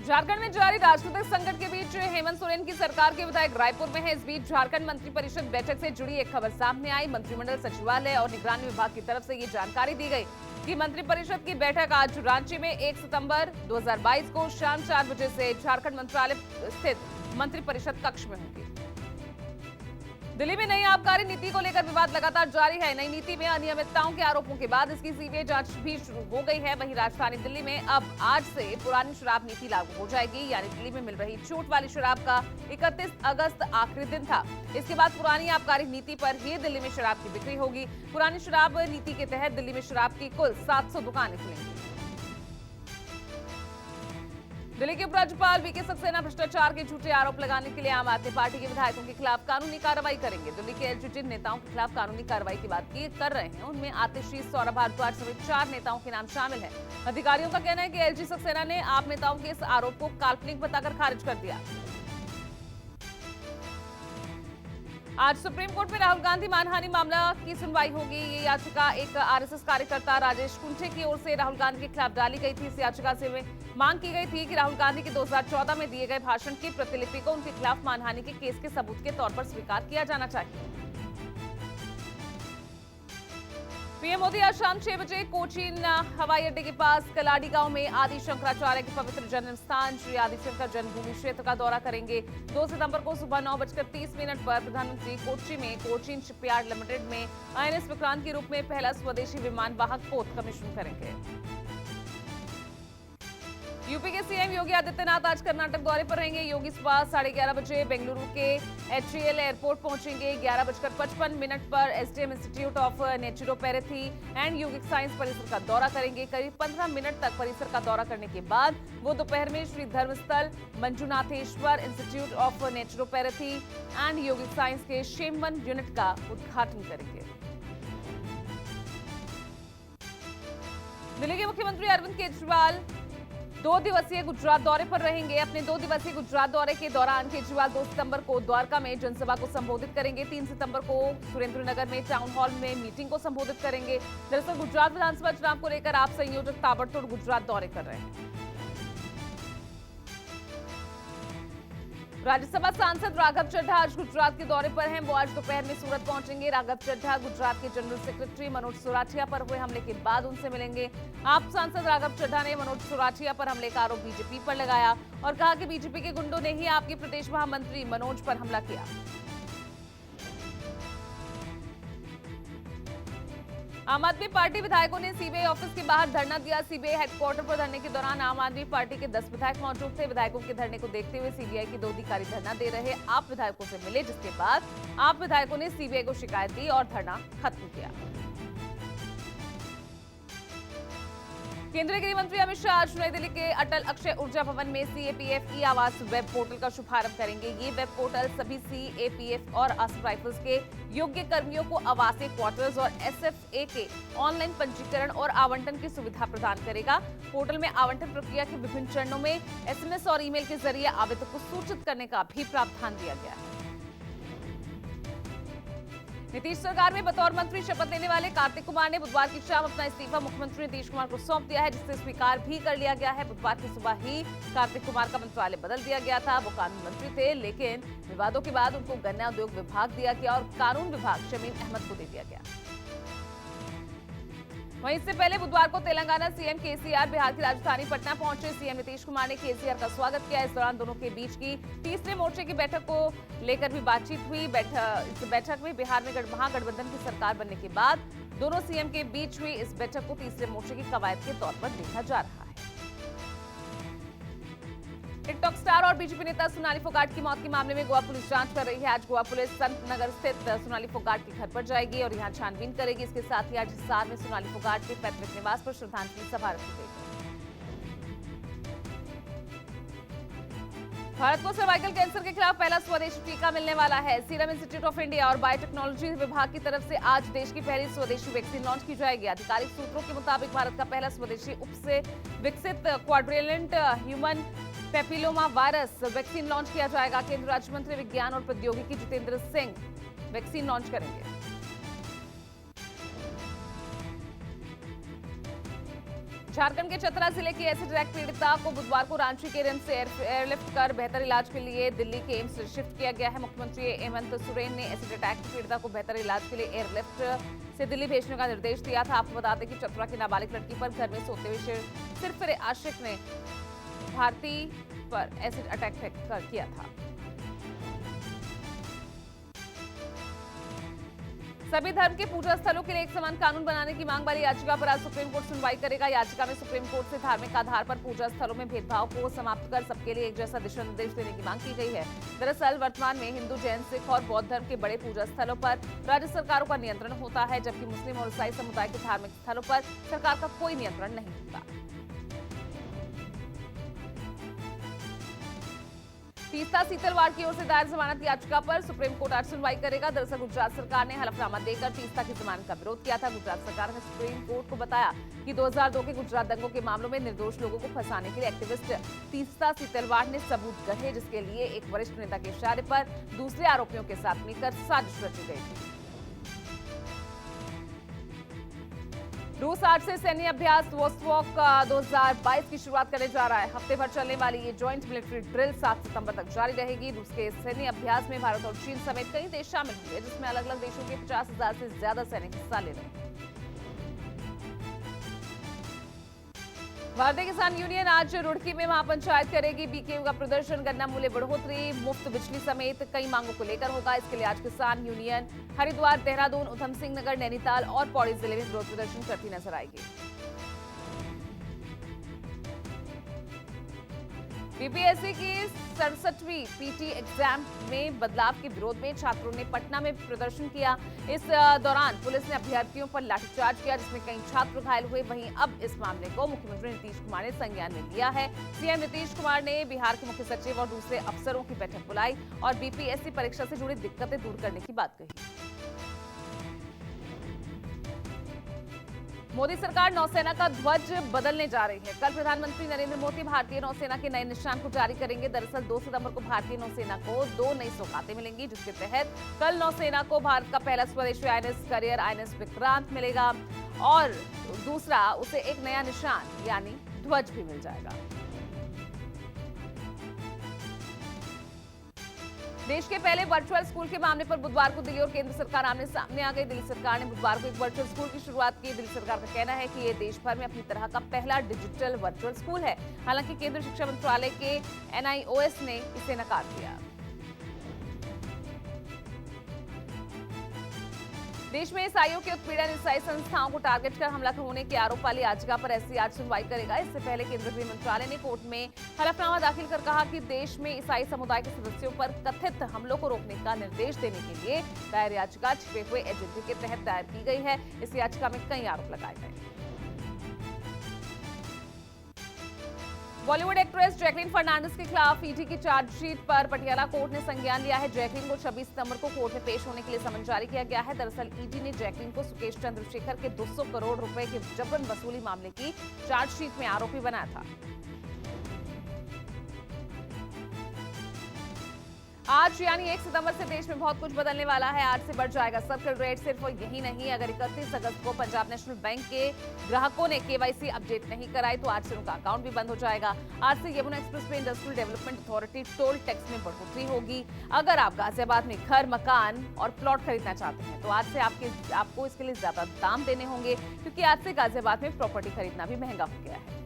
झारखंड में जारी राजनीतिक संकट के बीच हेमंत सोरेन की सरकार के विधायक रायपुर में है। इस बीच झारखंड मंत्रिपरिषद बैठक से जुड़ी एक खबर सामने आई। मंत्रिमंडल सचिवालय और निगरानी विभाग की तरफ से ये जानकारी दी गई कि मंत्रिपरिषद की बैठक आज रांची में 1 सितंबर 2022 को शाम 4 बजे से झारखंड मंत्रालय स्थित मंत्रिपरिषद कक्ष में होगी। दिल्ली में नई आबकारी नीति को लेकर विवाद लगातार जारी है। नई नीति में अनियमितताओं के आरोपों के बाद इसकी सीबीआई जांच भी शुरू हो गई है। वहीं राजधानी दिल्ली में अब आज से पुरानी शराब नीति लागू हो जाएगी, यानी दिल्ली में मिल रही छूट वाली शराब का 31 अगस्त आखिरी दिन था। इसके बाद पुरानी आबकारी नीति पर ही दिल्ली में शराब की बिक्री होगी। पुरानी शराब नीति के तहत दिल्ली में शराब की कुल 700 दुकानें खुलेंगी। दिल्ली के उपराज्यपाल वीके सक्सेना भ्रष्टाचार के झूठे आरोप लगाने के लिए आम आदमी पार्टी के विधायकों के खिलाफ कानूनी कार्रवाई करेंगे। दिल्ली के जिन नेताओं के खिलाफ कानूनी कार्रवाई की बात कर रहे हैं उनमें आतिशी, सौरभ भारद्वाज समेत 4 नेताओं के नाम शामिल हैं। अधिकारियों का कहना है कि एलजी सक्सेना ने आप नेताओं के इस आरोप को काल्पनिक बताकर खारिज कर दिया। आज सुप्रीम कोर्ट में राहुल गांधी मानहानि मामला की सुनवाई होगी। ये याचिका एक आरएसएस कार्यकर्ता राजेश कुंठे की ओर से राहुल गांधी के खिलाफ डाली गई थी। इस याचिका से मांग की गई थी कि राहुल गांधी के 2014 में दिए गए भाषण की प्रतिलिपि को उनके खिलाफ मानहानि के केस के सबूत के तौर पर स्वीकार किया जाना चाहिए। पीएम मोदी आज शाम 6 बजे कोचीन हवाई अड्डे के पास कलाडी गांव में आदि शंकराचार्य के पवित्र जन्म स्थान श्री आदिशंकर जन्मभूमि क्षेत्र का दौरा करेंगे। 2 सितंबर को सुबह 9:30 पर प्रधानमंत्री कोच्चि में कोचीन शिपयार्ड लिमिटेड में आईएनएस विक्रांत के रूप में पहला स्वदेशी विमान वाहक पोत कमीशन करेंगे। यूपी के सीएम योगी आदित्यनाथ आज कर्नाटक दौरे पर रहेंगे। योगी सुबह 11:30 बजे बेंगलुरु के एचएएल एयरपोर्ट पहुंचेंगे। 11:55 पर SDM institute of naturopathy and yogic science परिसर का दौरा करेंगे। करीब 15 मिनट तक परिसर का दौरा करने के बाद वो दोपहर में श्री धर्मस्थल Manjunatheshwara institute of naturopathy and yogic science के शेमवन यूनिट का उद्घाटन करेंगे। दिल्ली के मुख्यमंत्री अरविंद केजरीवाल 2 दिवसीय गुजरात दौरे पर रहेंगे। अपने 2 दिवसीय गुजरात दौरे के दौरान केजरीवाल 2 सितंबर को द्वारका में जनसभा को संबोधित करेंगे। 3 सितंबर को सुरेंद्रनगर में टाउन हॉल में मीटिंग को संबोधित करेंगे। दरअसल गुजरात विधानसभा चुनाव को लेकर आप संयोजक ताबड़तोड़ गुजरात दौरे कर रहे हैं। राज्यसभा सांसद राघव चड्ढा आज गुजरात के दौरे पर हैं। वो आज दोपहर में सूरत पहुंचेंगे। राघव चड्ढा गुजरात के जनरल सेक्रेटरी मनोज सुराठिया पर हुए हमले के बाद उनसे मिलेंगे। आप सांसद राघव चड्ढा ने मनोज सुराठिया पर हमले का आरोप बीजेपी पर लगाया और कहा कि बीजेपी के गुंडों ने ही आपके प्रदेश महामंत्री मनोज पर हमला किया। आम आदमी पार्टी विधायकों ने सीबीआई ऑफिस के बाहर धरना दिया। सीबीआई हेडक्वार्टर पर धरने के दौरान आम आदमी पार्टी के 10 विधायक मौजूद थे। विधायकों के धरने को देखते हुए सीबीआई के 2 अधिकारी धरना दे रहे आप विधायकों से मिले, जिसके बाद आप विधायकों ने सीबीआई को शिकायत दी और धरना खत्म किया। केंद्रीय गृह मंत्री अमित शाह आज नई दिल्ली के अटल अक्षय ऊर्जा भवन में सीएपीएफ ई आवास वेब पोर्टल का शुभारंभ करेंगे। ये वेब पोर्टल सभी सीएपीएफ और असम राइफल्स के योग्य कर्मियों को आवासीय क्वार्टर्स और एसएफए के ऑनलाइन पंजीकरण और आवंटन की सुविधा प्रदान करेगा। पोर्टल में आवंटन प्रक्रिया के विभिन्न चरणों में एसएमएस और ईमेल के जरिए आवेदक को सूचित करने का भी प्रावधान दिया गया है। नीतीश सरकार में बतौर मंत्री शपथ लेने वाले कार्तिक कुमार ने बुधवार की शाम अपना इस्तीफा मुख्यमंत्री नीतीश कुमार को सौंप दिया है, जिससे स्वीकार भी कर लिया गया है। बुधवार की सुबह ही कार्तिक कुमार का मंत्रालय बदल दिया गया था। वो कानून मंत्री थे, लेकिन विवादों के बाद उनको गन्ना उद्योग विभाग दिया गया और कानून विभाग शमीम अहमद को दे दिया गया। वहीं इससे पहले बुधवार को तेलंगाना सीएम केसीआर बिहार की राजधानी पटना पहुंचे। सीएम नीतीश कुमार ने केसीआर का स्वागत किया। इस दौरान दोनों के बीच की तीसरे मोर्चे की बैठक को लेकर भी बातचीत हुई। इस बैठक में बिहार में महागठबंधन की सरकार बनने के बाद दोनों सीएम के बीच हुई इस बैठक को तीसरे मोर्चे की कवायद के तौर पर देखा जा रहा है। टिकटॉक स्टार और बीजेपी नेता सोनाली फोगाट की मौत के मामले में गोवा पुलिस जांच कर रही है। आज गोवा पुलिस संत नगर स्थित सोनाली फोगाट के घर पर जाएगी और यहां छानबीन करेगी। इसके साथ ही आज हिसार में सोनाली फोगाट के पैतृक निवास पर श्रद्धांजलि सभा रखी गई। भारत को सर्वाइकल कैंसर के खिलाफ पहला स्वदेशी टीका मिलने वाला है। सीरम इंस्टीट्यूट ऑफ इंडिया और बायोटेक्नोलॉजी विभाग की तरफ से आज देश की पहली स्वदेशी वैक्सीन लॉन्च की जाएगी। आधिकारिक सूत्रों के मुताबिक भारत का पहला स्वदेशी उपसे विकसित quadrivalent human papilloma virus vaccine launch किया जाएगा। केंद्रीय राज्य मंत्री विज्ञान और प्रौद्योगिकी जितेंद्र सिंह वैक्सीन लॉन्च करेंगे। झारखंड के चतरा जिले की एसिड अटैक पीड़िता को बुधवार को रांची के रिम्स से एयरलिफ्ट कर बेहतर इलाज के लिए दिल्ली के एम्स शिफ्ट किया गया है। मुख्यमंत्री हेमंत सोरेन ने एसिड अटैक की पीड़िता को बेहतर इलाज के लिए एयरलिफ्ट से दिल्ली भेजने का निर्देश दिया था। आपको बता दें कि चतरा की नाबालिग लड़की पर घर में सोते हुए सिर्फ आशिक ने भारती पर एसिड अटैक किया था। सभी धर्म के पूजा स्थलों के लिए एक समान कानून बनाने की मांग वाली याचिका पर आज सुप्रीम कोर्ट सुनवाई करेगा। याचिका में सुप्रीम कोर्ट से धार्मिक आधार पर पूजा स्थलों में भेदभाव को समाप्त कर सबके लिए एक जैसा दिशा निर्देश देने की मांग की गई है। दरअसल वर्तमान में हिंदू, जैन, सिख और बौद्ध धर्म के बड़े पूजा स्थलों पर राज्य सरकारों का नियंत्रण होता है, जबकि मुस्लिम और ईसाई समुदाय के धार्मिक स्थलों पर सरकार का कोई नियंत्रण नहीं होता। तीस्ता सीतलवाड़ की ओर से दायर जमानत याचिका पर सुप्रीम कोर्ट आज सुनवाई करेगा। दरअसल गुजरात सरकार ने हलफनामा देकर तीस्ता की जमानत का विरोध किया था। गुजरात सरकार ने सुप्रीम कोर्ट को बताया कि 2002 के गुजरात दंगों के मामलों में निर्दोष लोगों को फंसाने के लिए एक्टिविस्ट तीस्ता सीतलवाड़ ने सबूत गढ़े, जिसके लिए एक वरिष्ठ नेता के इशारे पर दूसरे आरोपियों के साथ मिलकर साजिश रची गई थी। रूस आज से सैन्य अभ्यास वोस्टवॉक 2022 की शुरुआत करने जा रहा है। हफ्ते भर चलने वाली ये ज्वाइंट मिलिट्री ड्रिल 7 सितंबर तक जारी रहेगी। रूस के सैन्य अभ्यास में भारत और चीन समेत कई देश शामिल हुए, जिसमें अलग अलग देशों के 50,000 से ज्यादा सैनिक हिस्सा ले रहे हैं। भारतीय किसान यूनियन आज रुड़की में महापंचायत करेगी। बीकेयू का प्रदर्शन गन्ना मूल्य बढ़ोतरी, मुफ्त बिजली समेत कई मांगों को लेकर होगा। इसके लिए आज किसान यूनियन हरिद्वार, देहरादून, उधम सिंह नगर, नैनीताल और पौड़ी जिले में विरोध प्रदर्शन करती नजर आएगी। बीपीएससी की 67वीं पीटी एग्जाम में बदलाव के विरोध में छात्रों ने पटना में प्रदर्शन किया। इस दौरान पुलिस ने अभ्यर्थियों पर लाठीचार्ज किया, जिसमें कई छात्र घायल हुए। वहीं अब इस मामले को मुख्यमंत्री नीतीश कुमार ने संज्ञान में लिया है। सीएम नीतीश कुमार ने बिहार के मुख्य सचिव और दूसरे अफसरों की बैठक बुलाई और बीपीएससी परीक्षा से जुड़ी दिक्कतें दूर करने की बात कही। मोदी सरकार नौसेना का ध्वज बदलने जा रही है। कल प्रधानमंत्री नरेंद्र मोदी भारतीय नौसेना के नए निशान को जारी करेंगे। दरअसल 2 सितंबर को भारतीय नौसेना को 2 नई सौगातें मिलेंगी, जिसके तहत कल नौसेना को भारत का पहला स्वदेशी आईएनएस करियर आईएनएस विक्रांत मिलेगा और दूसरा उसे एक नया निशान यानी ध्वज भी मिल जाएगा। देश के पहले वर्चुअल स्कूल के मामले पर बुधवार को दिल्ली और केंद्र सरकार आमने सामने आ गई। दिल्ली सरकार ने बुधवार को एक वर्चुअल स्कूल की शुरुआत की। दिल्ली सरकार का कहना है कि ये देश भर में अपनी तरह का पहला डिजिटल वर्चुअल स्कूल है। हालांकि केंद्रीय शिक्षा मंत्रालय के एनआईओएस ने इसे नकार दिया। देश में ईसाइयों के उत्पीड़न, ईसाई संस्थाओं को टारगेट कर हमला होने के आरोप वाली याचिका पर एससी आज सुनवाई करेगा। इससे पहले केंद्रीय गृह मंत्रालय ने कोर्ट में हलफनामा दाखिल कर कहा कि देश में ईसाई समुदाय के सदस्यों पर कथित हमलों को रोकने का निर्देश देने के लिए दायर याचिका छिपे हुए एजेंडे के तहत दायर की गई है। इस याचिका में कई आरोप लगाए गए। बॉलीवुड एक्ट्रेस जैकलीन फर्नांडिस के खिलाफ ईडी की चार्जशीट पर पटियाला कोर्ट ने संज्ञान लिया है। जैकलीन को 26 सितंबर को कोर्ट में पेश होने के लिए समन जारी किया गया है। दरअसल ईडी ने जैकलीन को सुकेश चंद्रशेखर के 200 करोड़ रुपए के जबरन वसूली मामले की चार्जशीट में आरोपी बनाया था। आज यानी 1 सितंबर से देश में बहुत कुछ बदलने वाला है। आज से बढ़ जाएगा सर्कल रेट। सिर्फ यही नहीं, अगर 31 अगस्त को पंजाब नेशनल बैंक के ग्राहकों ने केवाईसी अपडेट नहीं कराई तो आज से उनका अकाउंट भी बंद हो जाएगा। आज से Yamuna express way industrial development authority toll tax में बढ़ोतरी होगी। अगर आप गाजियाबाद में घर, मकान और प्लॉट खरीदना चाहते हैं तो आज से आपको इसके लिए ज्यादा दाम देने होंगे, क्योंकि आज से गाजियाबाद में प्रॉपर्टी खरीदना भी महंगा हो गया है।